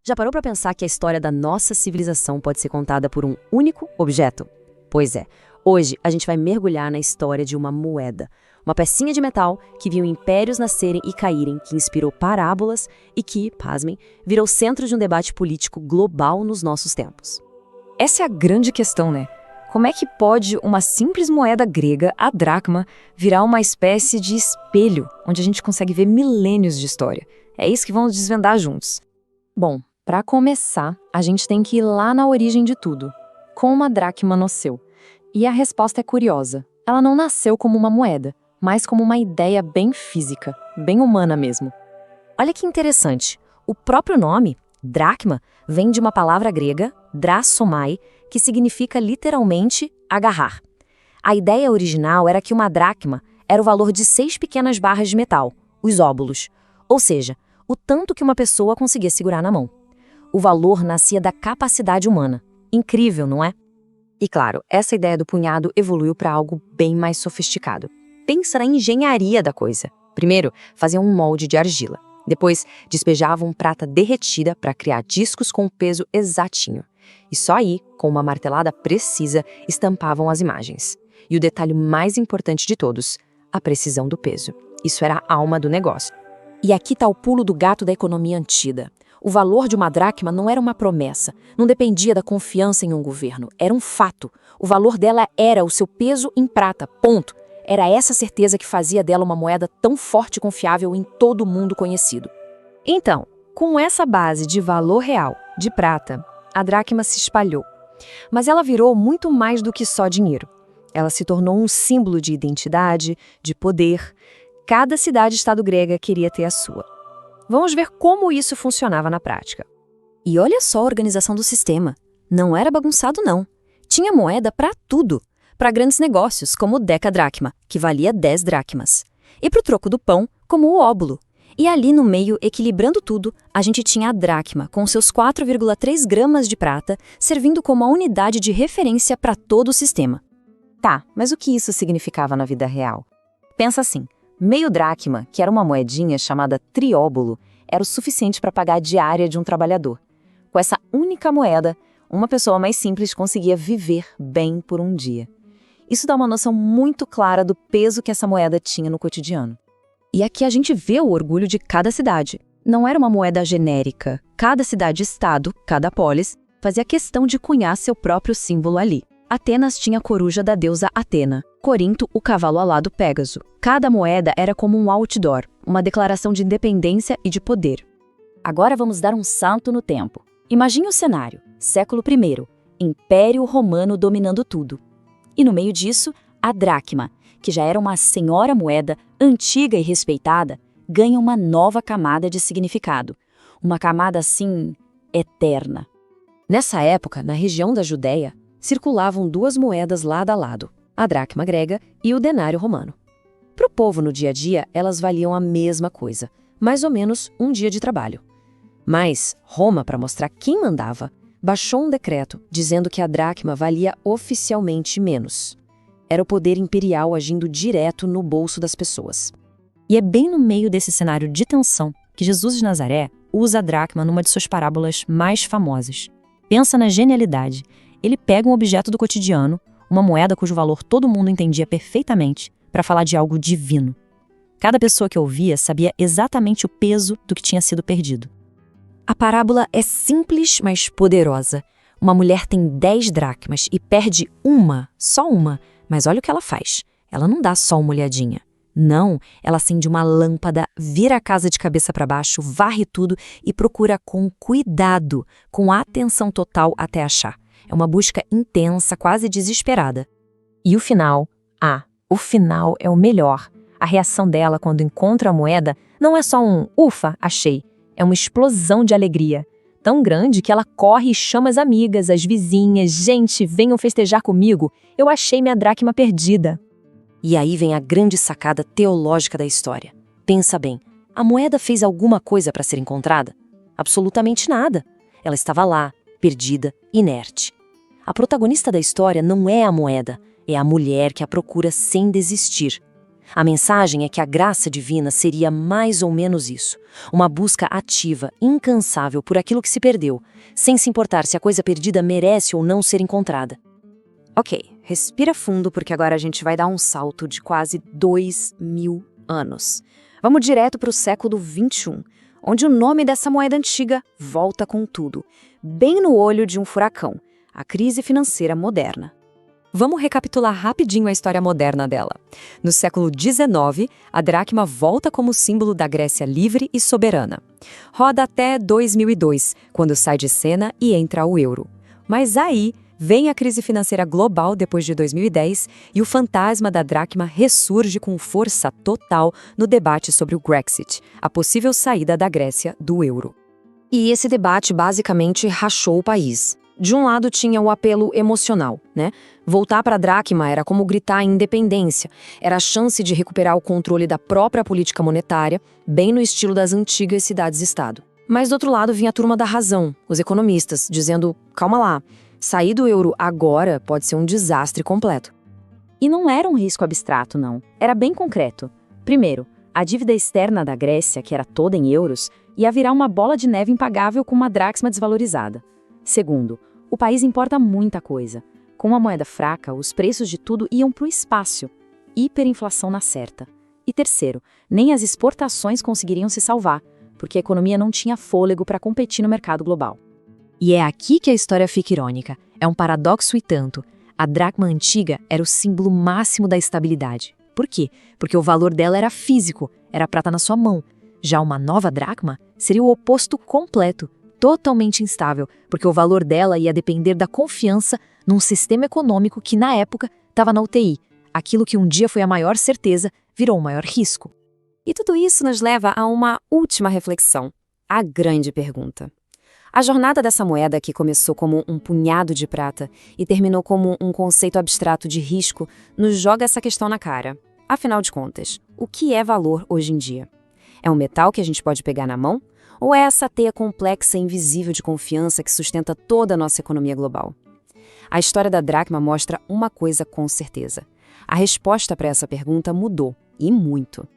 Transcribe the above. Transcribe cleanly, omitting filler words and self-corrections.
Já parou para pensar que a história da nossa civilização pode ser contada por um único objeto? Pois é, hoje a gente vai mergulhar na história de uma moeda, uma pecinha de metal que viu impérios nascerem e caírem, que inspirou parábolas e que, pasmem, virou centro de um debate político global nos nossos tempos. Essa é a grande questão, né? Como é que pode uma simples moeda grega, a dracma, virar uma espécie de espelho, onde a gente consegue ver milênios de história? É isso que vamos desvendar juntos. Bom, para começar, a gente tem que ir lá na origem de tudo. Como a dracma nasceu? E a resposta é curiosa. Ela não nasceu como uma moeda, mas como uma ideia bem física, bem humana mesmo. Olha que interessante. O próprio nome, dracma, vem de uma palavra grega, drasomai, que significa literalmente agarrar. A ideia original era que uma dracma era o valor de 6 pequenas barras de metal, os óbulos, ou seja, o tanto que uma pessoa conseguia segurar na mão. O valor nascia da capacidade humana. Incrível, não é? E claro, essa ideia do punhado evoluiu para algo bem mais sofisticado. Pensa na engenharia da coisa. Primeiro, faziam um molde de argila. Depois, despejavam prata derretida para criar discos com o peso exatinho. E só aí, com uma martelada precisa, estampavam as imagens. E o detalhe mais importante de todos, a precisão do peso. Isso era a alma do negócio. E aqui está o pulo do gato da economia antiga. O valor de uma dracma não era uma promessa, não dependia da confiança em um governo, era um fato. O valor dela era o seu peso em prata, ponto. Era essa certeza que fazia dela uma moeda tão forte e confiável em todo o mundo conhecido. Então, com essa base de valor real, de prata, a dracma se espalhou. Mas ela virou muito mais do que só dinheiro. Ela se tornou um símbolo de identidade, de poder. Cada cidade-estado grega queria ter a sua. Vamos ver como isso funcionava na prática. E olha só a organização do sistema. Não era bagunçado, não. Tinha moeda para tudo. Para grandes negócios, como o decadracma, que valia 10 dracmas. E para o troco do pão, como o óbulo. E ali no meio, equilibrando tudo, a gente tinha a dracma, com seus 4,3 gramas de prata, servindo como a unidade de referência para todo o sistema. Tá, mas o que isso significava na vida real? Pensa assim. Meio dracma, que era uma moedinha chamada trióbulo, era o suficiente para pagar a diária de um trabalhador. Com essa única moeda, uma pessoa mais simples conseguia viver bem por um dia. Isso dá uma noção muito clara do peso que essa moeda tinha no cotidiano. E aqui a gente vê o orgulho de cada cidade. Não era uma moeda genérica. Cada cidade-estado, cada polis, fazia questão de cunhar seu próprio símbolo ali. Atenas tinha a coruja da deusa Atena, Corinto o cavalo alado Pégaso. Cada moeda era como um outdoor, uma declaração de independência e de poder. Agora vamos dar um salto no tempo. Imagine o cenário, século I, Império Romano dominando tudo. E no meio disso, a dracma, que já era uma senhora moeda, antiga e respeitada, ganha uma nova camada de significado. Uma camada, assim, eterna. Nessa época, na região da Judéia, circulavam 2 moedas lado a lado, a dracma grega e o denário romano. Para o povo no dia a dia, elas valiam a mesma coisa, mais ou menos um dia de trabalho. Mas Roma, para mostrar quem mandava, baixou um decreto dizendo que a dracma valia oficialmente menos. Era o poder imperial agindo direto no bolso das pessoas. E é bem no meio desse cenário de tensão que Jesus de Nazaré usa a dracma numa de suas parábolas mais famosas. Pensa na genialidade. Ele pega um objeto do cotidiano, uma moeda cujo valor todo mundo entendia perfeitamente, para falar de algo divino. Cada pessoa que ouvia sabia exatamente o peso do que tinha sido perdido. A parábola é simples, mas poderosa. Uma mulher tem 10 dracmas e perde uma, só uma, mas olha o que ela faz. Ela não dá só uma olhadinha. Não, ela acende uma lâmpada, vira a casa de cabeça para baixo, varre tudo e procura com cuidado, com atenção total até achar. É uma busca intensa, quase desesperada. E o final? O final é o melhor. A reação dela quando encontra a moeda não é só um "ufa, achei". É uma explosão de alegria. Tão grande que ela corre e chama as amigas, as vizinhas. Gente, venham festejar comigo. Eu achei minha dracma perdida. E aí vem a grande sacada teológica da história. Pensa bem, a moeda fez alguma coisa para ser encontrada? Absolutamente nada. Ela estava lá, perdida, inerte. A protagonista da história não é a moeda, é a mulher que a procura sem desistir. A mensagem é que a graça divina seria mais ou menos isso, uma busca ativa, incansável por aquilo que se perdeu, sem se importar se a coisa perdida merece ou não ser encontrada. Ok, respira fundo porque agora a gente vai dar um salto de quase 2000 anos. Vamos direto para o século XXI, onde o nome dessa moeda antiga volta com tudo, bem no olho de um furacão, a crise financeira moderna. Vamos recapitular rapidinho a história moderna dela. No século XIX, a dracma volta como símbolo da Grécia livre e soberana. Roda até 2002, quando sai de cena e entra o euro. Mas aí vem a crise financeira global depois de 2010 e o fantasma da dracma ressurge com força total no debate sobre o Brexit, a possível saída da Grécia do euro. E esse debate basicamente rachou o país. De um lado tinha o apelo emocional, né? Voltar para a dracma era como gritar a independência, era a chance de recuperar o controle da própria política monetária, bem no estilo das antigas cidades-estado. Mas do outro lado vinha a turma da razão, os economistas, dizendo, calma lá, sair do euro agora pode ser um desastre completo. E não era um risco abstrato, não. Era bem concreto. Primeiro, a dívida externa da Grécia, que era toda em euros, ia virar uma bola de neve impagável com uma dracma desvalorizada. Segundo, o país importa muita coisa. Com uma moeda fraca, os preços de tudo iam para o espaço. Hiperinflação na certa. E terceiro, nem as exportações conseguiriam se salvar, porque a economia não tinha fôlego para competir no mercado global. E é aqui que a história fica irônica. É um paradoxo e tanto. A dracma antiga era o símbolo máximo da estabilidade. Por quê? Porque o valor dela era físico, era prata na sua mão. Já uma nova dracma seria o oposto completo, totalmente instável, porque o valor dela ia depender da confiança num sistema econômico que, na época, estava na UTI. Aquilo que um dia foi a maior certeza virou o maior risco. E tudo isso nos leva a uma última reflexão, a grande pergunta. A jornada dessa moeda, que começou como um punhado de prata e terminou como um conceito abstrato de risco, nos joga essa questão na cara. Afinal de contas, o que é valor hoje em dia? É um metal que a gente pode pegar na mão? Ou é essa teia complexa e invisível de confiança que sustenta toda a nossa economia global? A história da dracma mostra uma coisa com certeza. A resposta para essa pergunta mudou, e muito.